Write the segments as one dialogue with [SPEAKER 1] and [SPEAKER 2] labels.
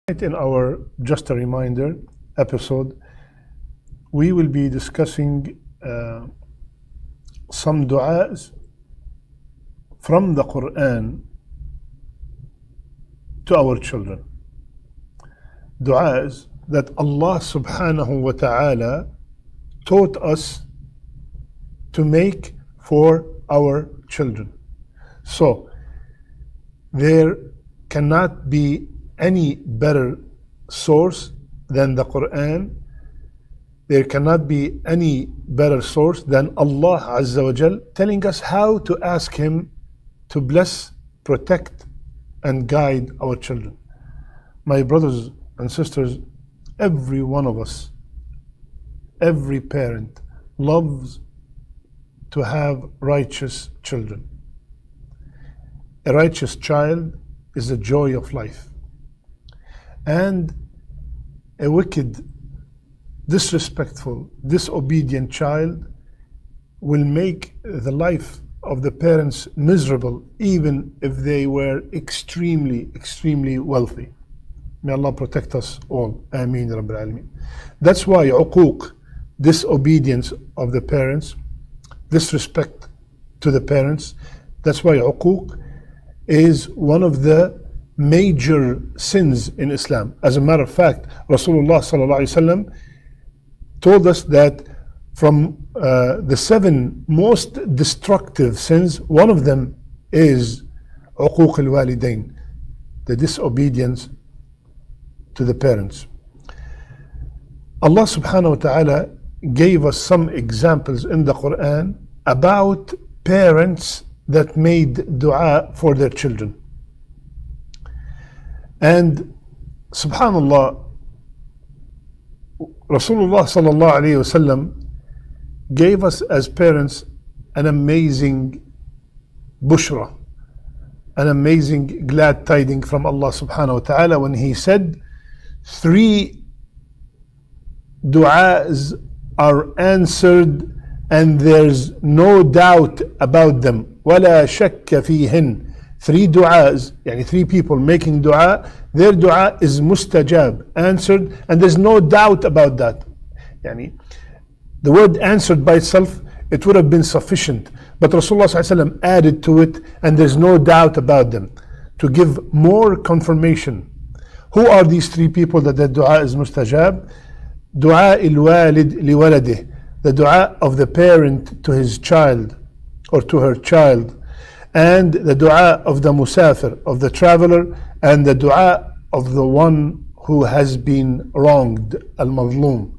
[SPEAKER 1] In our Just a Reminder episode, we will be discussing some du'as from the Quran to our children. Du'as that Allah subhanahu wa ta'ala taught us to make for our children. So, there cannot be any better source than the Quran. There cannot be any better source than Allah Azza wa Jal telling us how to ask Him to bless, protect, and guide our children. My brothers and sisters, every one of us, every parent loves to have righteous children. A righteous child is the joy of life. And a wicked, disrespectful, disobedient child will make the life of the parents miserable, even if they were extremely, extremely wealthy. May Allah protect us all. Ameen Rabbil Alameen. That's why uquq, disobedience of the parents, disrespect to the parents, that's why uquq is one of the major sins in Islam. As a matter of fact, Rasulullah sallallahu alaihi wasallam told us that from the 7 most destructive sins, one of them is uquq al-walidain, the disobedience to the parents. Allah subhanahu wa ta'ala gave us some examples in the Quran about parents that made dua for their children. And subhanallah, Rasulullah sallallahu alayhi wasallam gave us as parents an amazing bushra, an amazing glad tiding from Allah subhanahu wa ta'ala when He said 3 du'as are answered and there's no doubt about them. وَلَا شَكَّ فِيهِنْ. 3 du'as, yani 3 people making dua, their dua is mustajab, answered, and there's no doubt about that. Yani, the word answered by itself, it would have been sufficient, but Rasulullah ﷺ added to it, and there's no doubt about them, to give more confirmation. Who are these 3 people that their dua is mustajab? Dua il-walid li-waladih, the dua of the parent to his child or to her child, and the dua of the musafir, of the traveler, and the dua of the one who has been wronged, al-mazlum.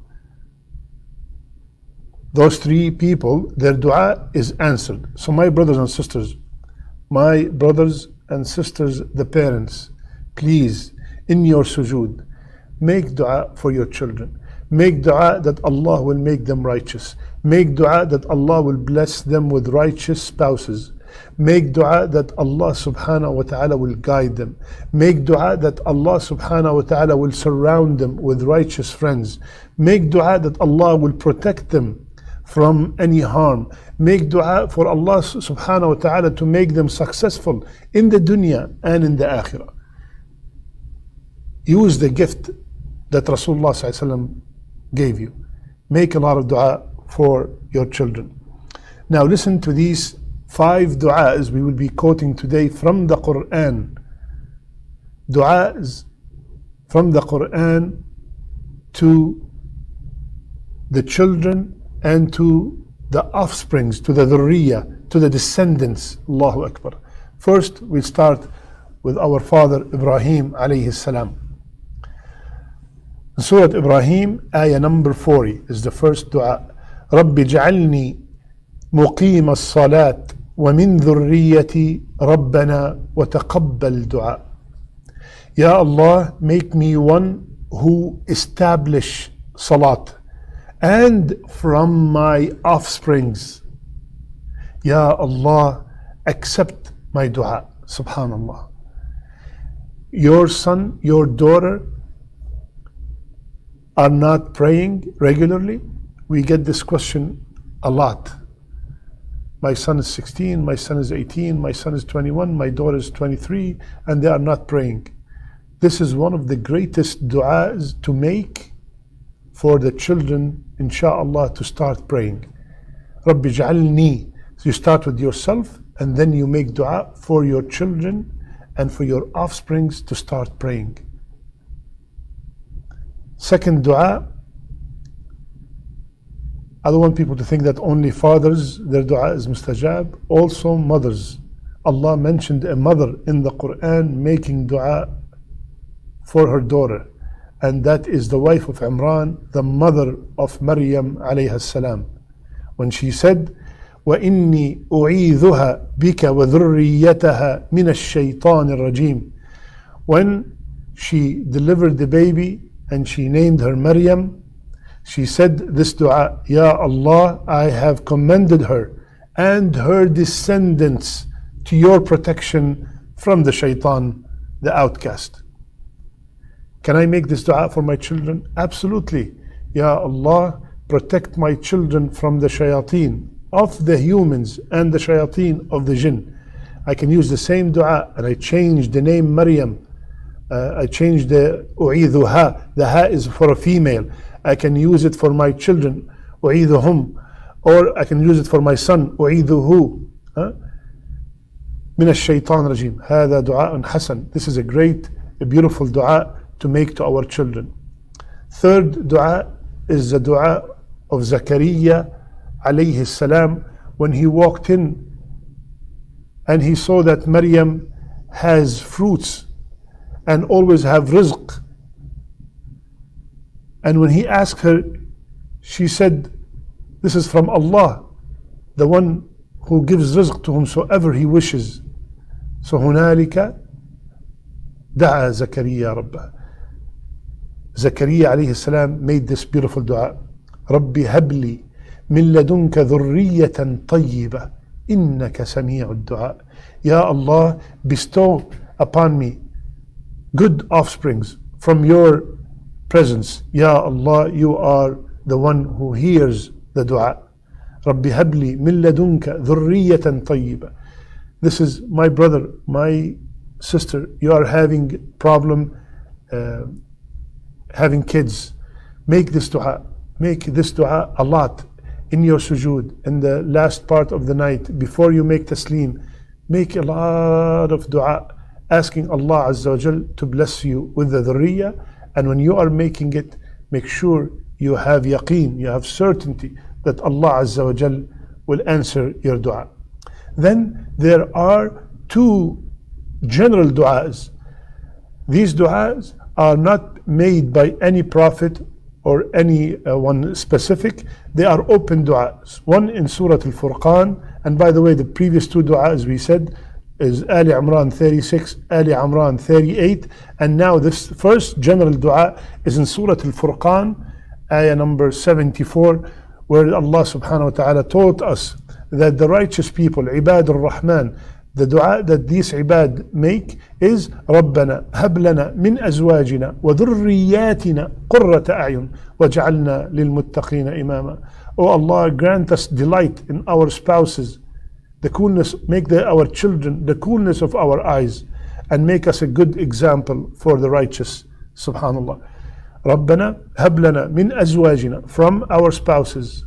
[SPEAKER 1] Those 3 people, their dua is answered. So my brothers and sisters, the parents, please, in your sujood, make dua for your children. Make dua that Allah will make them righteous. Make dua that Allah will bless them with righteous spouses. Make dua that Allah subhanahu wa ta'ala will guide them. Make dua that Allah subhanahu wa ta'ala will surround them with righteous friends. Make dua that Allah will protect them from any harm. Make dua for Allah subhanahu wa ta'ala to make them successful in the dunya and in the akhirah. Use the gift that Rasulullah sallallahu alaihi wasallam gave you. Make a lot of dua for your children. Now listen to these 5 du'as we will be quoting today from the Quran. Du'as from the Quran to the children and to the offsprings, to the dhurriya, to the descendants. Allahu Akbar. First, we'll start with our father Ibrahim alayhi salam. Surah Ibrahim, ayah number 40 is the first dua. رَبِّ جَعَلْنِي مُقِيمَ الصَّلَاةِ وَمِن ذُرِّيَّتِي رَبَّنَا وَتَقَبَّلْ دُعَاء. Ya Allah, make me one who establish salat, and from my offsprings. Ya Allah, accept my dua. Subhanallah. Your son, your daughter are not praying regularly? We get this question a lot. My son is 16, my son is 18, my son is 21, my daughter is 23, and they are not praying. This is one of the greatest du'as to make for the children, inshallah, to start praying. Rabbi ja'alni. So you start with yourself and then you make dua for your children and for your offsprings to start praying. Second dua, I don't want people to think that only fathers, their dua is mustajab. Also mothers. Allah mentioned a mother in the Quran making dua for her daughter, and that is the wife of Imran, the mother of Maryam alayha salam, when she said, وَإِنِّي أُعِيذُهَا بِكَ وَذُرِّيَّتَهَا مِنَ الشَّيْطَانِ الرَّجِيمِ. When she delivered the baby and she named her Maryam, she said this dua, Ya Allah, I have commended her and her descendants to your protection from the shaitan, the outcast. Can I make this dua for my children? Absolutely. Ya Allah, protect my children from the shayateen of the humans and the shayateen of the jinn. I can use the same dua, and I changed the name Maryam. I changed the u'idhuha. The ha is for a female. I can use it for my children, u'idhuhum, or I can use it for my son, u'idhuhu. من الشيطان الرجيم. هذا دعاء حسن. This is a beautiful dua to make to our children. Third dua is the dua of Zakaria alayhi salam, when he walked in and he saw that Maryam has fruits and always have rizq. And when he asked her, she said, this is from Allah, the one who gives rizq to whomsoever he wishes. So هنالك دعا زكريا ربه. Zakaria alayhi salam made this beautiful dua. ربي هب لي من لدنك ذرية طيبة إنك سميع الدعاء. Ya Allah, bestow upon me good offsprings from your presence. Ya Allah, you are the one who hears the dua. ربي هب لي من لدنك ذرية طيبة. This is my brother, my sister, you are having problem having kids. Make this dua a lot in your sujood, in the last part of the night, before you make taslim. Make a lot of dua, asking Allah Azza wa Jal to bless you with the dhurriya. And when you are making it, make sure you have yaqeen, you have certainty that Allah Azza wa Jal will answer your dua. Then there are two general du'as. These du'as are not made by any prophet or any one specific. They are open du'as. One in Surah Al-Furqan, and by the way, the previous two du'as we said is Ali Imran 36, Ali Imran 38, and now this first general du'a is in Surah Al-Furqan, ayah number 74, where Allah subhanahu wa ta'ala taught us that the righteous people, Ibad al-Rahman, the dua that these ibad make is رَبَّنَا هَبْ لَنَا مِنْ أَزْوَاجِنَا وَذُرِّيَّاتِنَا قُرَّةَ أَعْيُنٍ وَاجْعَلْنَا لِلْمُتَّقِينَ إِمَامًا. Oh Allah, grant us delight in our spouses, the coolness, make our children the coolness of our eyes, and make us a good example for the righteous. Subhanallah. رَبَّنَا هَبْ لَنَا مِنْ أَزْوَاجِنَا, from our spouses.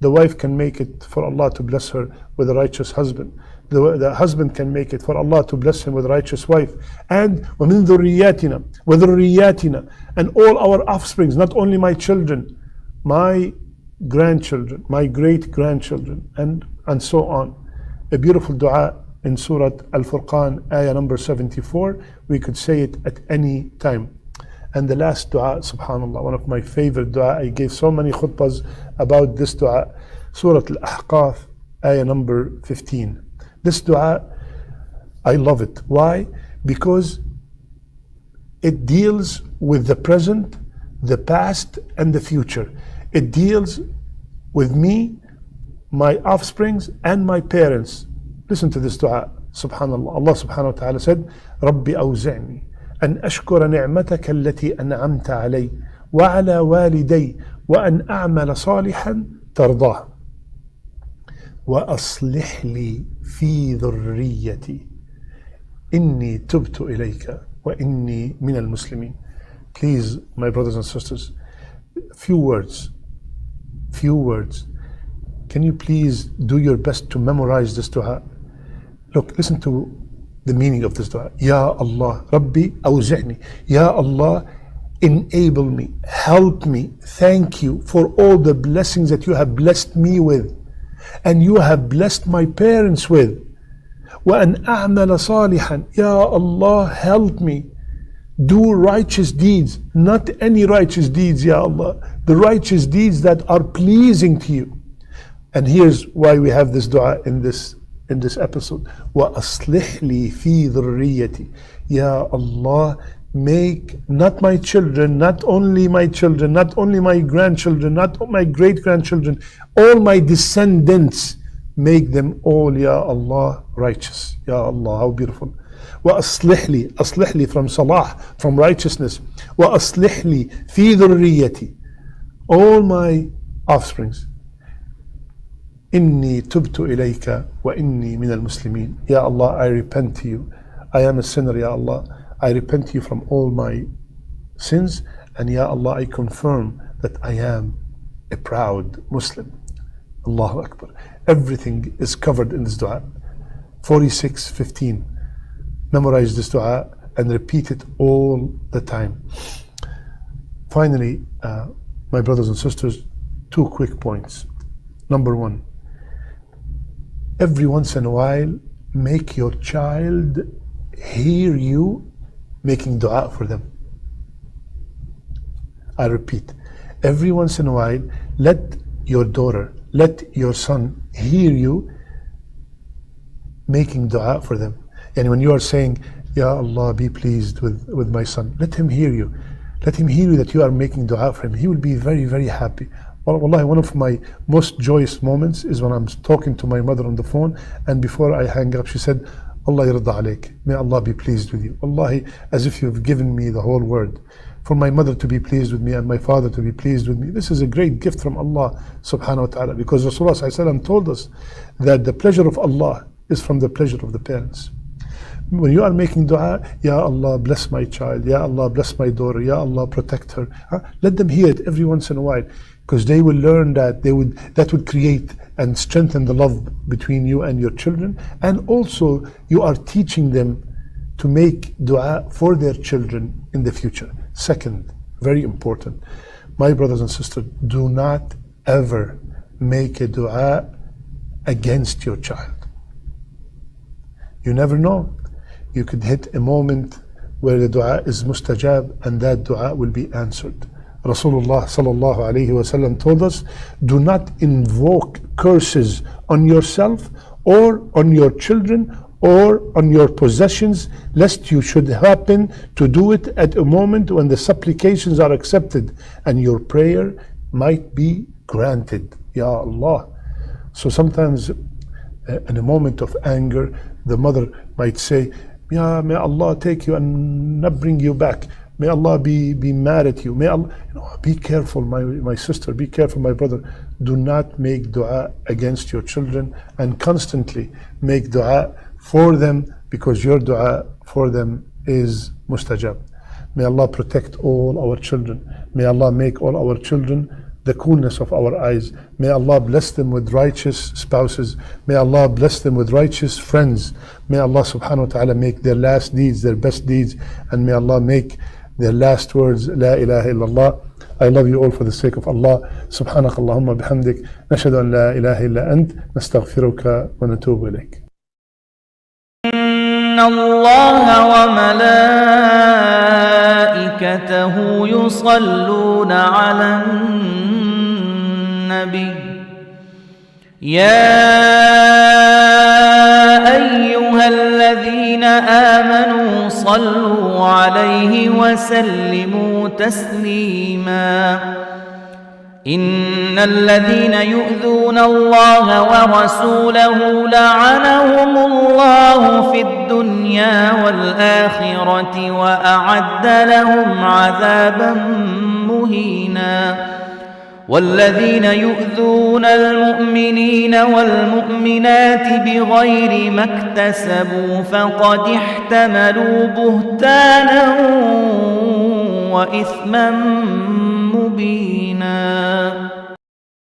[SPEAKER 1] The wife can make it for Allah to bless her with a righteous husband. The husband can make it for Allah to bless him with a righteous wife. And وَمِن ذُرِّيَّاتِنَا وَذُرِّيَّاتِنَا, and all our offsprings, not only my children, my grandchildren, my great grandchildren, and so on. A beautiful dua in Surah Al-Furqan, ayah number 74. We could say it at any time. And the last dua, subhanallah, one of my favorite dua. I gave so many khutbahs about this dua. Surah Al-Ahqaf, ayah number 15. This dua, I love it. Why? Because it deals with the present, the past, and the future. It deals with me, my offsprings, and my parents. Listen to this dua. Subhanallah. Allah subhanahu wa ta'ala said, رَبِّ أَوْزِعْنِي أن أشكر نعمتك التي أنعمت علي وعلى والدي وأن أعمل صالحا ترضاه وأصلح لي في ذريتي إني تبت إليك وإني من المسلمين. Please, my brothers and sisters, few words. Can you please do your best to memorize this dua? Look, listen to the meaning of this dua. Ya Allah, Rabbi awzi'ni. Ya Allah, enable me, help me, thank you for all the blessings that you have blessed me with and you have blessed my parents with. وأن أعمل صالحا. Ya Allah, help me do righteous deeds, not any righteous deeds, Ya Allah, the righteous deeds that are pleasing to you. And here's why we have this dua in this episode. وَأَصْلِحْ لِي فِي ذُرِّيَّتِي. Ya Allah, make not my children, not only my children, not only my grandchildren, not my great-grandchildren, all my descendants, make them all, Ya Allah, righteous. Ya Allah, how beautiful. وَأَصْلِحْ لِي from salah, from righteousness. وَأَصْلِحْ لِي فِي ذُرِّيَّتِي, all my offsprings. إِنِّي تُبْتُ إِلَيْكَ وَإِنِّي مِنَ الْمُسْلِمِينَ. Ya Allah, I repent to you. I am a sinner, Ya Allah. I repent to you from all my sins, and Ya Allah, I confirm that I am a proud Muslim. Allahu Akbar. Everything is covered in this dua. 46:15. Memorize this dua and repeat it all the time. Finally, my brothers and sisters, 2 quick points. Number 1, every once in a while, make your child hear you making dua for them. I repeat, every once in a while, let your daughter, let your son hear you making dua for them. And when you are saying, Ya Allah, be pleased with my son, let him hear you. Let him hear you that you are making dua for him. He will be very, very happy. Wallahi, one of my most joyous moments is when I'm talking to my mother on the phone, and before I hang up, she said, Allah yarda alayk. May Allah be pleased with you. Wallahi, as if you've given me the whole word. For my mother to be pleased with me and my father to be pleased with me, this is a great gift from Allah subhanahu wa ta'ala, because Rasulullah sallallahu alaihi wasallam told us that the pleasure of Allah is from the pleasure of the parents. When you are making dua, Ya Allah, bless my child, Ya Allah, bless my daughter, Ya Allah, protect her. Let them hear it every once in a while, because they will learn that that would create and strengthen the love between you and your children. And also, you are teaching them to make dua for their children in the future. Second, very important, my brothers and sisters, do not ever make a dua against your child. You never know. You could hit a moment where the dua is mustajab and that dua will be answered. Rasulullah sallallahu alayhi wasallam told us, do not invoke curses on yourself or on your children or on your possessions, lest you should happen to do it at a moment when the supplications are accepted and your prayer might be granted. Ya Allah. So sometimes in a moment of anger, the mother might say, Ya, may Allah take you and not bring you back. May Allah be mad at you. May Allah, be careful, my sister, be careful, my brother. Do not make dua against your children, and constantly make dua for them, because your dua for them is mustajab. May Allah protect all our children. May Allah make all our children the coolness of our eyes. May Allah bless them with righteous spouses. May Allah bless them with righteous friends. May Allah subhanahu wa ta'ala make their last deeds their best deeds, and may Allah make their last words La ilaha illallah. I love you all for the sake of Allah. Subhanak Allahumma bihamdik. Nashhadu an la ilaha illa ant. Nastaghfiruka wa natubu ilayk.
[SPEAKER 2] إن الله وملائكته يصلون على النبي يا أيها الذين آمنوا صلوا عليه وسلموا تسليما إن الذين يؤذون الله ورسوله لعنهم الله في الدنيا والآخرة وأعد لهم عذابا مهينا والذين يؤذون المؤمنين والمؤمنات بغير ما اكتسبوا فقد احتملوا بهتانا وإثما مبينا.